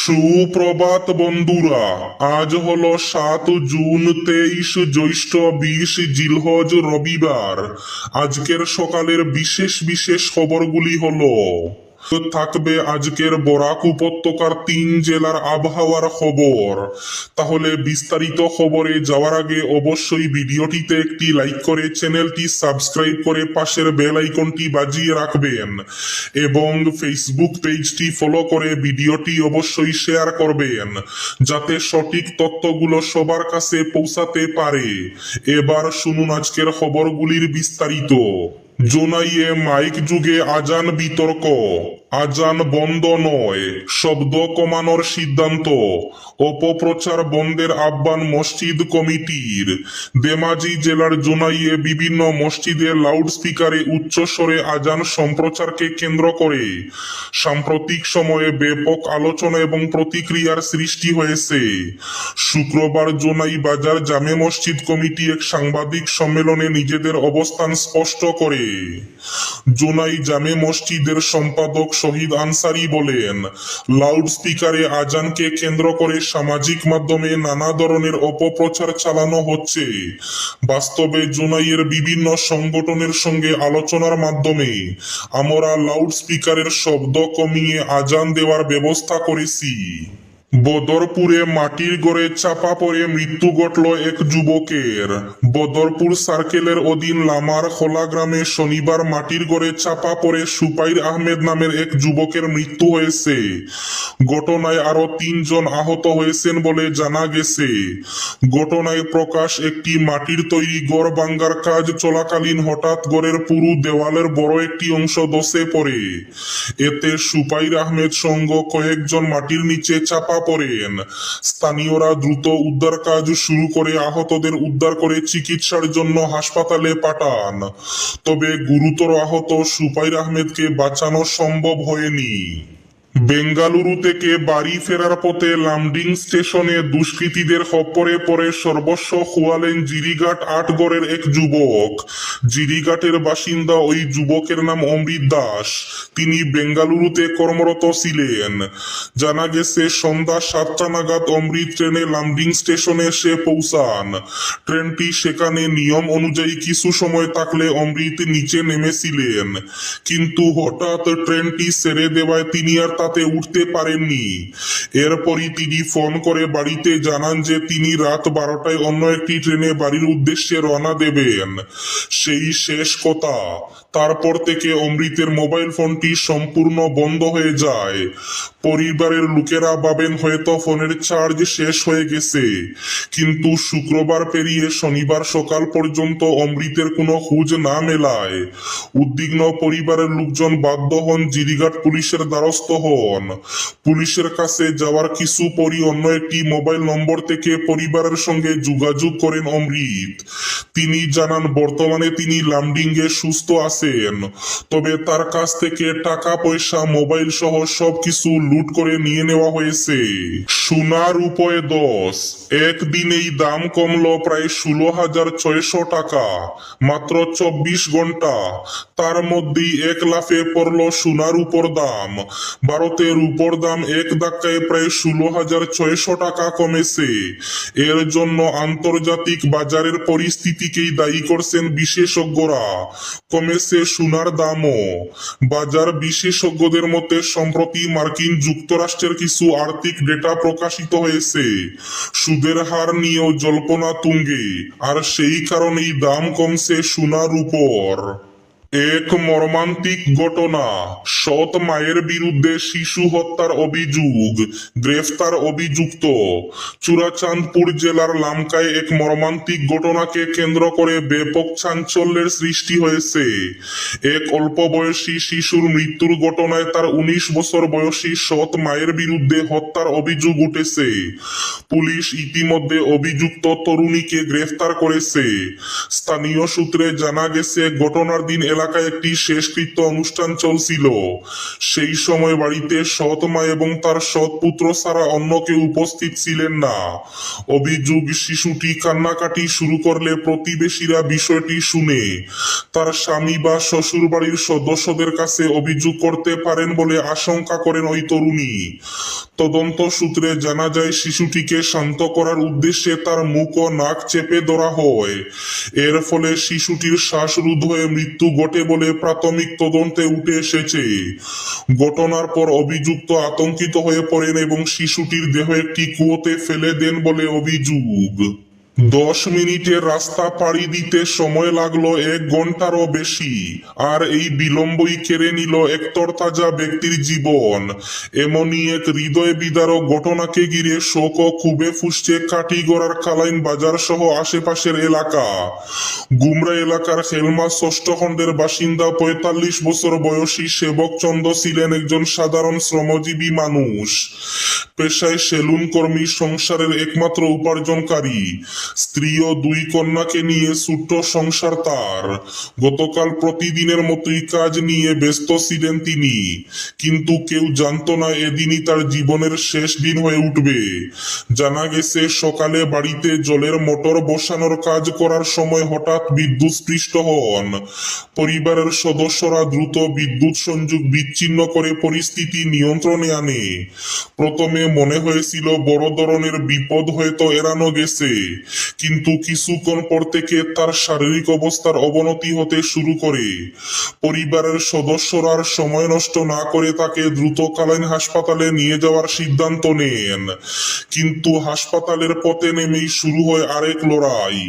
সুপ্রভাত বন্ধুরা, আজ হলো 7 জুন, 23 জ্যৈষ্ঠ, 20 জিলহজ, রবিবার। আজকের সকালের বিশেষ বিশেষ খবরগুলি হলো, থাকবে আজকের বরাক উপত্যকার 3 জেলার আবহাওয়ার খবর। তাহলে বিস্তারিত খবরে যাওয়ার আগে অবশ্যই ভিডিওটিতে একটি লাইক করে চ্যানেলটি সাবস্ক্রাইব করে পাশের বেল আইকনটি বাজিয়ে রাখবেন এবং ফেসবুক পেজটি ফলো করে ভিডিওটি অবশ্যই শেয়ার করবেন যাতে সঠিক তথ্যগুলো সবার কাছে পৌঁছাতে পারে। এবার শুনুন আজকের খবরগুলির বিস্তারিত। জোনাইয়ে মাইক যুগে আজান বিতর্ক, আজান বন্ধ নয়, শব্দ কমানোর সিদ্ধান্ত, অপপ্রচার বন্ধের আহ্বান মসজিদ কমিটির। ধেমাজি জেলার জোনাইয়ে বিভিন্ন মসজিদে লাউডস্পিকারে উচ্চস্বরে আজান সম্প্রচারকে কেন্দ্র করে সাম্প্রতিক সময়ে ব্যাপক আলোচনা এবং প্রতিক্রিয়ার সৃষ্টি হয়েছে। শুক্রবার জোনাই বাজার জামে মসজিদ কমিটি এক সাংবাদিক সম্মেলনে নিজেদের অবস্থান স্পষ্ট করে। জোনাই জামে মসজিদের সম্পাদক শহীদ আনসারি বলেন, লাউডস্পিকারে আজানকে কেন্দ্র করে সামাজিক মাধ্যমে নানা ধরনের অপপ্রচার চালানো হচ্ছে। বাস্তবে জোনাইয়ের বিভিন্ন সংগঠনের সঙ্গে আলোচনার মাধ্যমে আমরা লাউডস্পিকারের শব্দ কমিয়ে আজান দেওয়ার ব্যবস্থা করেছি। বদরপুরে মাটির ঘরে চাপা পড়ে মৃত্যু ঘটল এক যুবকের। বদরপুর সার্কেলের অধীন লামার খোলা গ্রামে শনিবার মাটির ঘরে চাপা পড়ে সুপাইর আহমেদ নামের এক যুবকের মৃত্যু হয়েছে। ঘটনায় আরো 3 জন আহত হয়েছেন বলে জানা গেছে। ঘটনায় প্রকাশ, একটি মাটির তৈরি ঘর ভাঙ্গার কাজ চলাকালীন হঠাৎ ঘরের পুরো দেওয়ালের বড় একটি অংশ ধসে পড়ে। এতে সুপাইর আহমেদ সঙ্গ কয়েকজন মাটির নিচে চাপা পড়েন। স্থানীয়রা দ্রুত উদ্ধার কাজ শুরু করে আহতদের উদ্ধার করে চিকিৎসার জন্য হাসপাতালে পাঠান। তবে গুরুতর আহত সুপাইর আহমেদকে বাঁচানো সম্ভব হয়নি। বেঙ্গালুরু থেকে বাড়ি ফেরার পথে লামডিং স্টেশনে দুষ্কৃতীদের খপ্পরে পড়ে সর্বস্ব খোয়ালেন জিরিঘাট 8 এক যুবক। জিরিঘাটের বাসিন্দা ওই যুবকের নাম অমৃত দাস। তিনি বেঙ্গালুরুতে কর্মরত ছিলেন। জানা গেছে, সন্ধ্যা 7টা নাগাদ অমৃত ট্রেনে লামডিং স্টেশনে এসে পৌঁছান। ট্রেনটি সেখানে নিয়ম অনুযায়ী কিছু সময় থাকলে অমৃত নিচে নেমেছিলেন, কিন্তু হঠাৎ ট্রেনটি ছেড়ে দেওয়ায় তিনি আর তাতে উঠতে পারেননি। এরপরই তিনি ফোন করে বাড়িতে জানান যে তিনি রাত 12টায় অন্য একটি ট্রেনে বাড়ির উদ্দেশ্যে রওনা দেবেন। সেই শেষ কথা। তারপর থেকে অমৃতের মোবাইল ফোনটি সম্পূর্ণ বন্ধ হয়ে যায়। পরিবারের লোকেরা ভাবেন হয়তো ফোনের চার্জ শেষ হয়ে গেছে, কিন্তু শুক্রবার পেরিয়ে শনিবার সকাল পর্যন্ত অমৃতের কোনো খোঁজ না মেলায় উদ্বিগ্ন পরিবারের লোকজন বাধ্য হন জিরিঘাট পুলিশের দ্বারস্থ হন। পুলিশের কাছে যাওয়ার কিছু পরই অন্য একটি মোবাইল নম্বর থেকে পরিবারের সঙ্গে যোগাযোগ করেন অমৃত। তিনি জানান বর্তমানে তিনি লামডিংয়ে সুস্থ আছেন, তবে তার কাছ থেকে টাকা পয়সা, মোবাইল সহ সবকিছু লুট করে নিয়ে নেওয়া হয়েছে। সোনার রূপয়ে 10, একদিনেই দাম কমলো প্রায় 16,600 টাকা। মাত্র 24 ঘন্টা, তার মধ্যেই এক লাফে পড়লো সোনার উপর দাম। ভারতের উপর দাম এক ধাক্কায় প্রায় 16,600 টাকা কমেছে। এর জন্য আন্তর্জাতিক বাজারের পরিস্থিতিকেই দায়ী করছেন বিশেষজ্ঞরা। কমেছে সোনার দামও। বাজার বিশেষজ্ঞদের মতে সম্প্রতি মার্কিন যুক্তরাষ্ট্রের কিছু আর্থিক ডেটা প্রকাশিত হয়েছে। সুদের হার নিয়েও জল্পনা তুঙ্গে, আর সেই কারণেই দাম কমছে সোনার উপর। এক মর্মান্তিক ঘটনা, সৎ মায়ের বিরুদ্ধে শিশু হত্যার অভিযোগ, গ্রেফতার অভিযুক্ত। চূড়াচাঁদপুর জেলার লামকায় এক মর্মান্তিক ঘটনাকে কেন্দ্র করে ব্যাপক চাঞ্চল্যের সৃষ্টি হয়েছে। এক অল্প বয়সী শিশুর মৃত্যুর ঘটনায় তার 19 বছর বয়সী সৎ মায়ের বিরুদ্ধে হত্যার অভিযোগ উঠেছে। পুলিশ ইতিমধ্যে অভিযুক্ত তরুণীকে গ্রেফতার করেছে। স্থানীয় সূত্রে জানা গেছে, ঘটনার দিন এলাকায় একটি শেষকৃত্য অনুষ্ঠান চলছিল। সেই সময় বাড়িতে সৎ মা এবং তার সৎ পুত্র ছাড়া অন্য কেউ উপস্থিত ছিলেন না। অভিযোগ, শিশুটি কান্নাকাটি শুরু করলে প্রতিবেশীরা বিষয়টি শুনে তার স্বামী বা শ্বশুর বাড়ির সদস্যদের কাছে অভিযোগ করতে পারেন বলে আশঙ্কা করেন ওই তরুণী। তদন্ত সূত্রে জানা যায়, শিশুটিকে শান্ত করার উদ্দেশ্যে তার মুখ ও নাক চেপে ধরা হয়। এর ফলে শিশুটির শ্বাসরোধ হয়ে মৃত্যু ঘটে বলে প্রাথমিক তদন্তে উঠে এসেছে। ঘটনার পর অভিযুক্ত আতঙ্কিত হয়ে পড়েন এবং শিশুটির দেহ একটি কুয়োতে ফেলে দেন বলে অভিযোগ। 10 মিনিটের রাস্তা পাড়ি দিতে সময় লাগলো 1 ঘন্টারও বেশি, আর এই বিলম্বই কেড়ে নিল এক তরতাজা ব্যক্তির জীবন। এমনই এক হৃদয় বিদারক ঘটনাকে ঘিরে শোক ও ক্ষোভে ফুঁসছে কাটিগড়ার কালাইন বাজার সহ আশেপাশের এলাকা। গুমরা এলাকার হেলমা 6 খণ্ডের বাসিন্দা 45 বছর বয়সী সেবক চন্দ ছিলেন একজন সাধারণ শ্রমজীবী মানুষ। পেশায় সেলুন কর্মী, সংসারের একমাত্র উপার্জনকারী। স্ত্রী ও 2 কন্যাকে নিয়ে ছোট্ট সংসার তার। গতকাল প্রতিদিনের মতোই কাজ নিয়ে ব্যস্ত ছিলেন তিনি, কিন্তু কেউ জানতো না এদিনই তার জীবনের শেষ দিন হয়ে উঠবে। জানা গেছে, সকালে বাড়িতে জলের মোটর বসানোর কাজ করার সময় হঠাৎ বিদ্যুৎস্পৃষ্ট হন। পরিবারের সদস্যরা দ্রুত বিদ্যুৎ সংযোগ বিচ্ছিন্ন করে পরিস্থিতি নিয়ন্ত্রণে আনে। প্রথমে মনে হয়েছিল বড় ধরনের বিপদ হয়তো এড়ানো গেছে, কিন্তু কিছুক্ষণ পর থেকে তার শারীরিক অবস্থার অবনতি হতে শুরু করে। পরিবারের সদস্যরা আর সময় নষ্ট না করে তাকে দ্রুত কালাইন হাসপাতালে নিয়ে যাওয়ার সিদ্ধান্ত নেন। কিন্তু হাসপাতালের পথে নেমেই শুরু হয় আরেক লড়াই।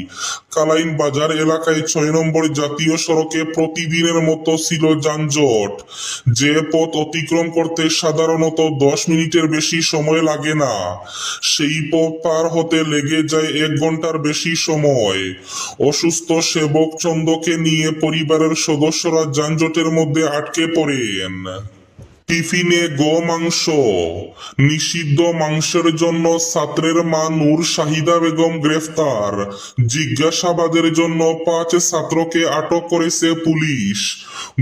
কালাইন বাজার এলাকায় 6 নম্বর জাতীয় সড়কে প্রতিদিনের মতো ছিল যানজট। যে পথ অতিক্রম করতে সাধারণত 10 মিনিটের বেশি সময় লাগে না, সেই পথ পার হতে লেগে যায় 1 ঘন্টার বেশি সময়। অসুস্থ সেবক চন্দকে নিয়ে পরিবারের সদস্যরা যানজটের মধ্যে আটকে পড়েন। টিফিনে মাংস। নিষিদ্ধ মাংসের জন্য ছাত্রের মা নূর শাহিদা বেগম গ্রেফতার। জিজ্ঞাসাবাদের জন্য 5 ছাত্রকে আটক করেছে পুলিশ।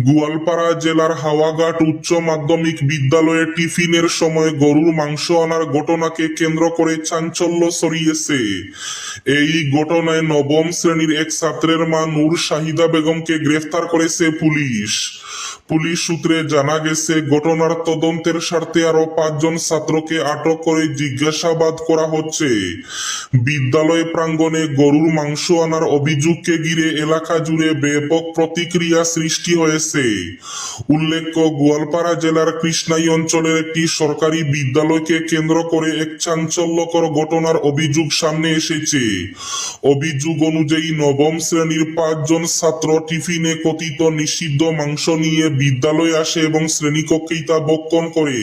গোয়ালপাড়া জেলার হাওয়াঘাট উচ্চ মাধ্যমিক বিদ্যালয়ে টিফিনের সময় গরুর মাংস আনার ঘটনাকে কেন্দ্র করে চাঞ্চল্য ছড়িয়েছে। এই ঘটনায় 9ম শ্রেণীর এক ছাত্রের মা নূর শাহিদা বেগমকে গ্রেফতার করেছে পুলিশ। পুলিশ সূত্রে জানা গেছে, ঘটনার তদন্তের স্বার্থে আরো 5 জন ছাত্রকে আটক করে জিজ্ঞাসাবাদ করা হচ্ছে। বিদ্যালয় প্রাঙ্গণে গরুর মাংস আনার অভিযোগকে ঘিরে এলাকা জুড়ে ব্যাপক প্রতিক্রিয়া সৃষ্টি হয়েছে। উল্লেখ্য, গোয়ালপাড়া জেলার কৃষ্ণাই অঞ্চলের একটি সরকারি বিদ্যালয়কে কেন্দ্র করে এক চাঞ্চল্যকর ঘটনার অভিযোগ সামনে এসেছে। অভিযোগ অনুযায়ী 9ম শ্রেণীর 5 জন ছাত্র টিফিনে কথিত নিষিদ্ধ মাংস নিয়ে বিদ্যালয়ে আসে এবং শ্রেণীকক্ষেই তা ভক্ষণ করে।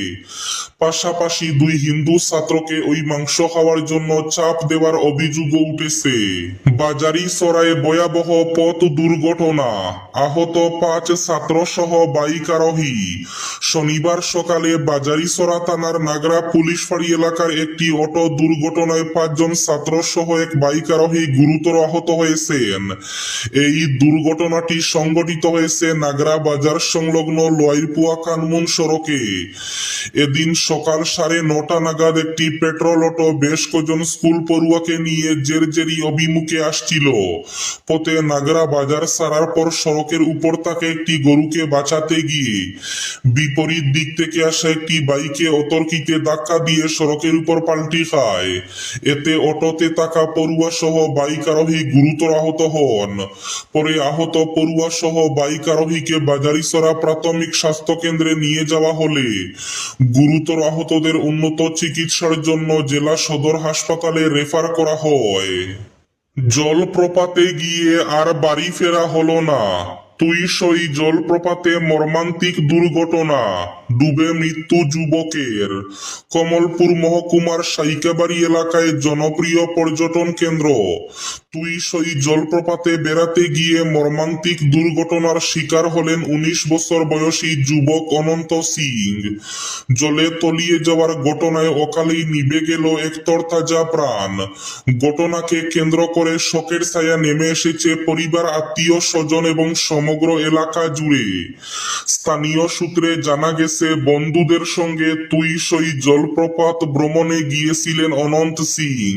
পাশাপাশি 2 হিন্দু ছাত্রকে ওই মাংস খাওয়ার জন্য চাপ দেওয়ার অভিযোগও উঠেছে। বাজারিছড়ায় ভয়াবহ পথ দুর্ঘটনা, আহত 5 ছাত্র সহ বাইক আরোহী। শনিবার সকালে বাজারিছড়া থানার নাগরা পুলিশ ফাঁড়ি এলাকার একটি অটো দুর্ঘটনায় 5 জন ছাত্র সহ এক বাইক আরোহী গুরুতর আহত হয়েছেন। এই দুর্ঘটনাটি সংঘটিত হয়েছে নাগরা বাজার সংলগ্ন লয়েরপুয়া কানমুন সড়কে। এদিন সকাল 9:30 নাগাদ একটি পেট্রোল অটো বেশ কজন স্কুল পড়ুয়াকে নিয়ে জেরজেরি অভিমুখে আসছিল। পথে নাগরা বাজার ছাড়ার পর সড়কের উপর তাকে একটি গরুকে বাঁচাতে গিয়ে বিপরীত দিক থেকে আসা একটি বাইকে অতর্কিতে ধাক্কা দিয়ে সড়কের উপর পাল্টি খায়। এতে অটোতে থাকা পড়ুয়া সহ বাইক আরোহী গুরুতর আহত হন। পরে আহত পড়ুয়া সহ বাইক আরোহীকে বাজারিছড়া প্রাথমিক স্বাস্থ্য কেন্দ্রে নিয়ে যাওয়া হলে গুরুতর আহতদের উন্নত চিকিৎসার জন্য জেলা সদর হাসপাতালে রেফার করা হয়। জলপ্রপাতে গিয়ে আর বাড়ি ফেরা হলো না। তুইসই জলপ্রপাতে মর্মান্তিক দুর্ঘটনা। ডুবে মৃত্যু যুবকের। কমলপুর মহকুমার সাইকাবাড়ি এলাকায় জনপ্রিয় পর্যটন কেন্দ্র তুইসই জলপ্রপাতে বেড়াতে গিয়ে মর্মান্তিক দুর্ঘটনার শিকার হলেন 19 বছর বয়সী যুবক অনন্ত সিং। জলে তলিয়ে যাওয়ার ঘটনায় অকালেই নিভে গেল এক তরতাজা প্রাণ। ঘটনাকে কেন্দ্র করে শোকের ছায়া নেমে এসেছে পরিবার, আত্মীয় স্বজন এবং সমগ্র এলাকা জুড়ে। স্থানীয় সূত্রে জানা গেছে, বন্ধুদের সঙ্গে তুইসই জলপ্রপাত ভ্রমণে গিয়েছিলেন অনন্ত সিং।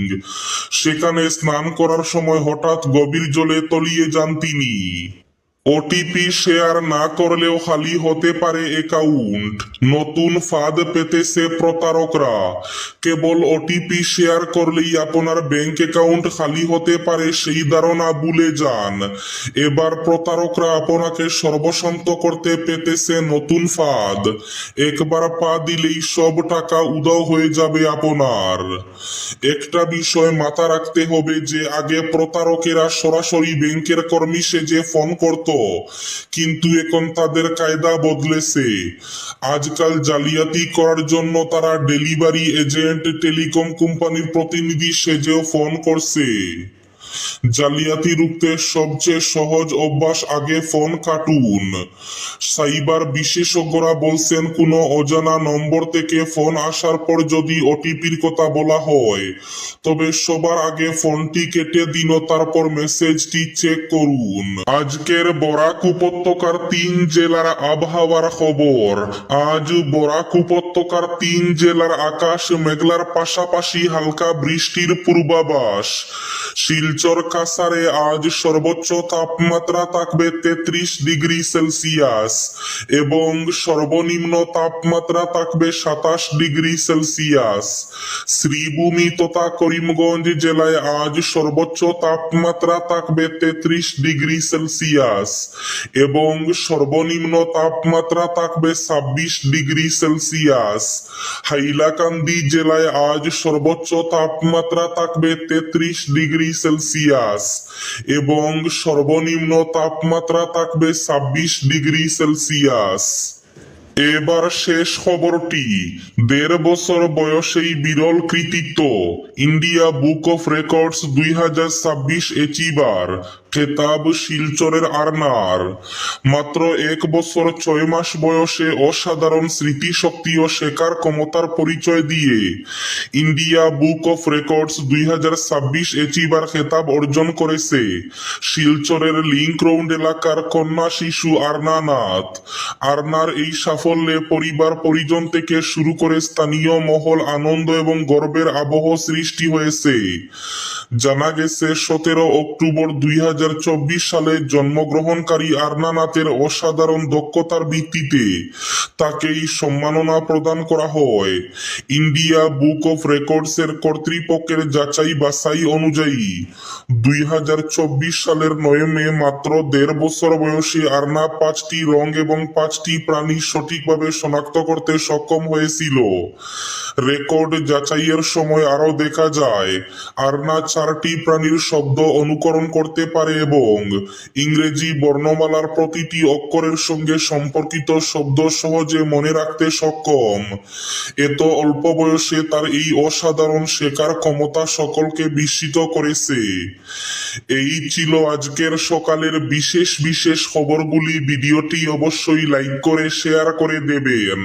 সেখানে স্নান করার সময় হঠাৎ গভীর জলে তলিয়ে যান তিনি। ওটিপি শেয়ার না করলেও খালি হতে পারে অ্যাকাউন্ট। নতুন ফাঁদ পেতেছে প্রতারকরা। কেবল ওটিপি শেয়ার করলেই আপনার ব্যাংক অ্যাকাউন্ট খালি হতে পারে, সেই ধারণা ভুলে যান। এবার প্রতারকরা আপনাকে সর্বশান্ত করতে পেতেছে নতুন ফাঁদ। একবার পা দিলেই সব টাকা উধাও হয়ে যাবে আপনার। একটা বিষয় মাথা রাখতে হবে যে আগে প্রতারকেরা সরাসরি ব্যাংকের কর্মী সেজে ফোন করত, কিন্তু এখন তাদের কায়দা বদলেছে। আজকাল জালিয়াতি করার জন্য তারা ডেলিভারি এজেন্ট, টেলিকম কোম্পানির প্রতিনিধি সেজেও ফোন করছে। জালিয়াতি রুখতে সবচেয়ে সহজ অভ্যাস, আগে ফোন কাটুন। সাইবার বিশেষজ্ঞরা বলছেন, কোনো অজানা নম্বর থেকে ফোন আসার পর যদি ওটিপির কথা বলা হয়, তবে সবার আগে ফোনটি কেটে দিন, তারপর মেসেজটি চেক করুন। আজকের বরাক উপত্যকার 3 জেলার আবহাওয়ার খবর। আজ বরাক উপত্যকার 3 জেলার আকাশ মেঘলার পাশাপাশি হালকা বৃষ্টির পূর্বাভাস। শিলচর কাছাড়ে আজ সর্বোচ্চ তাপমাত্রা থাকবে 33 ডিগ্রি সেলসিয়াস এবং সর্বনিম্ন তাপমাত্রা থাকবে 27 ডিগ্রি সেলসিয়াস। শ্রীভূমি তথা করিমগঞ্জ জেলায় আজ সর্বোচ্চ তাপমাত্রা থাকবে 33 ডিগ্রি সেলসিয়াস এবং সর্বনিম্ন তাপমাত্রা থাকবে 26 ডিগ্রি সেলসিয়াস। হাইলাকান্দি জেলায় আজ সর্বোচ্চ তাপমাত্রা থাকবে 33 ডিগ্রি সেলসিয়াস এবং সর্বনিম্ন তাপমাত্রা থাকবে 26 ডিগ্রি সেলসিয়াস। এবার শেষ খবরটি। 1.5 বছর বয়সেই বিরল কৃতিত্ব, India book of records 2026 achiever, খেতাব শিলচরের আরনার। মাত্র 1 বছর 6 মাস বয়সে অসাধারণ স্মৃতিশক্তি ও শেখার ক্ষমতার পরিচয় দিয়ে India book of records 2026 achiever খেতাব অর্জন করেছে শিলচরের লিংক রোড এলাকার কন্যা শিশু আরনা নাথ। আরনার এই সাফল্যে পরিবার পরিজন থেকে শুরু করে স্থানীয় মহল আনন্দ এবং গর্বের আবহ সৃষ্টি হয়েছে। জানা গেছে, 17 অক্টোবর 2024 সালে জন্মগ্রহণকারী আরনা নাথের অসাধারণ দক্ষতার ভিত্তিতে তাকে এই সম্মাননা প্রদান করা হয়। ইন্ডিয়া বুক অফ রেকর্ডস এর কর্তৃপক্ষের যাচাই বাছাই অনুযায়ী 2024 সালের 9 মে মাত্র 1.5 বছর বয়সী আরনা 5টি রং এবং 5টি প্রাণী সঠিকভাবে শনাক্ত করতে সক্ষম হয়েছিল। রেকর্ড যাচাইয়ের সময় আরো দেখা যায়, আরনা 4টি প্রাণীর শব্দ অনুকরণ করতে পারে এবং ইংরেজি বর্ণমালার প্রতিটি অক্ষরের সঙ্গে সম্পর্কিত শব্দ সহজে মনে রাখতে সক্ষম। এত অল্প বয়সে তার এই অসাধারণ শেখার ক্ষমতা সকলকে বিস্মিত করেছে। এই ছিল আজকের সকালের বিশেষ খবরগুলি। ভিডিওটি অবশ্যই লাইক করে শেয়ার করে দেবেন।